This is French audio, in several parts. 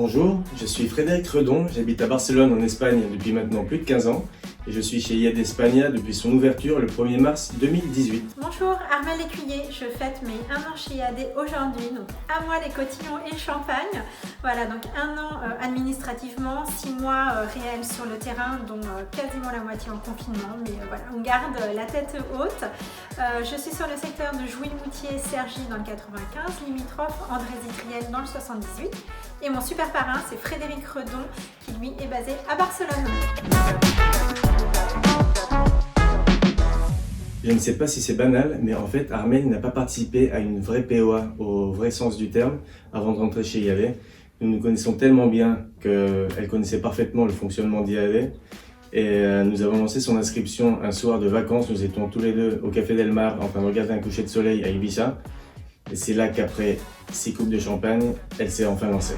Bonjour, je suis Frédéric Redon, j'habite à Barcelone en Espagne depuis maintenant plus de 15 ans et je suis chez IAD España depuis son ouverture le 1er mars 2018. Bonjour, Armelle Lécuyer, je fête mes 1 an chez IAD aujourd'hui, donc à moi les cotillons et le champagne. Voilà, donc 1 an administrativement, 6 mois réels sur le terrain, dont quasiment la moitié en confinement, mais voilà, on garde la tête haute. Je suis sur le secteur de Jouy-le-Moutier-Cergy dans le 95, limitrophe André-Zitriel dans le 78, et mon super parrain c'est Frédéric Redon qui lui est basé à Barcelone. Je ne sais pas si c'est banal, mais en fait Armelle n'a pas participé à une vraie POA au vrai sens du terme avant de rentrer chez IAD. Nous nous connaissons tellement bien qu'elle connaissait parfaitement le fonctionnement d'IAD et nous avons lancé son inscription un soir de vacances. Nous étions tous les deux au Café Del Mar en train de regarder un coucher de soleil à Ibiza. Et c'est là qu'après 6 coupes de champagne, elle s'est enfin lancée.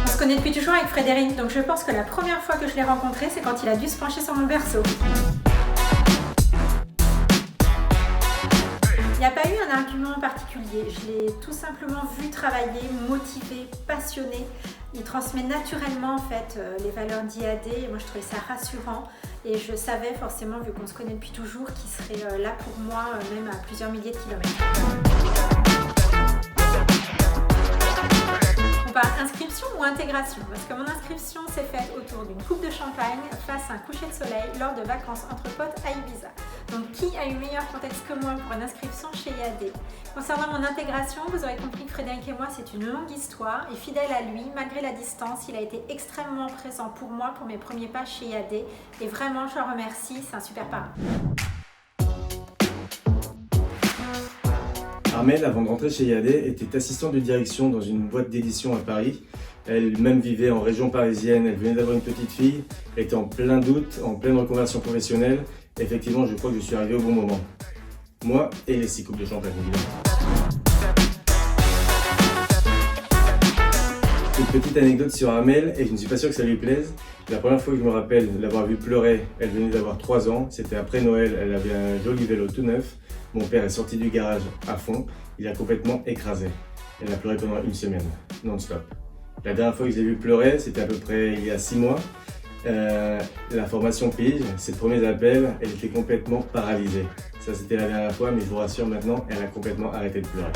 On se connaît depuis toujours avec Frédéric, donc je pense que la première fois que je l'ai rencontré, c'est quand il a dû se pencher sur mon berceau. Il n'y a pas eu un argument en particulier, je l'ai tout simplement vu travailler, motivé, passionné. Il transmet naturellement en fait les valeurs d'IAD et moi je trouvais ça rassurant et je savais forcément, vu qu'on se connaît depuis toujours, qu'il serait là pour moi même à plusieurs milliers de kilomètres. On parle inscription ou intégration? Parce que mon inscription s'est faite autour d'une coupe de champagne face à un coucher de soleil lors de vacances entre potes à Ibiza. Donc qui a eu meilleur contexte que moi pour une inscription chez IAD? Concernant mon intégration, vous aurez compris que Frédéric et moi c'est une longue histoire et fidèle à lui, malgré la distance, il a été extrêmement présent pour moi pour mes premiers pas chez IAD et vraiment je le remercie, c'est un super parrain. Armelle, avant de rentrer chez IAD, était assistante de direction dans une boîte d'édition à Paris. Elle-même vivait en région parisienne, elle venait d'avoir une petite fille, elle était en plein doute, en pleine reconversion professionnelle. Effectivement, je crois que je suis arrivé au bon moment. Moi et les 6 coupes de champagne, évidemment. Une petite anecdote sur Armelle, et je ne suis pas sûr que ça lui plaise. La première fois que je me rappelle l'avoir vue pleurer, elle venait d'avoir 3 ans. C'était après Noël, elle avait un joli vélo tout neuf. Mon père est sorti du garage à fond, il a complètement écrasé. Elle a pleuré pendant 1 semaine, non-stop. La dernière fois que je l'ai vue pleurer, c'était à peu près il y a 6 mois. La formation Pige, ses premiers appels, elle était complètement paralysée. Ça c'était la dernière fois, mais je vous rassure maintenant, elle a complètement arrêté de pleurer.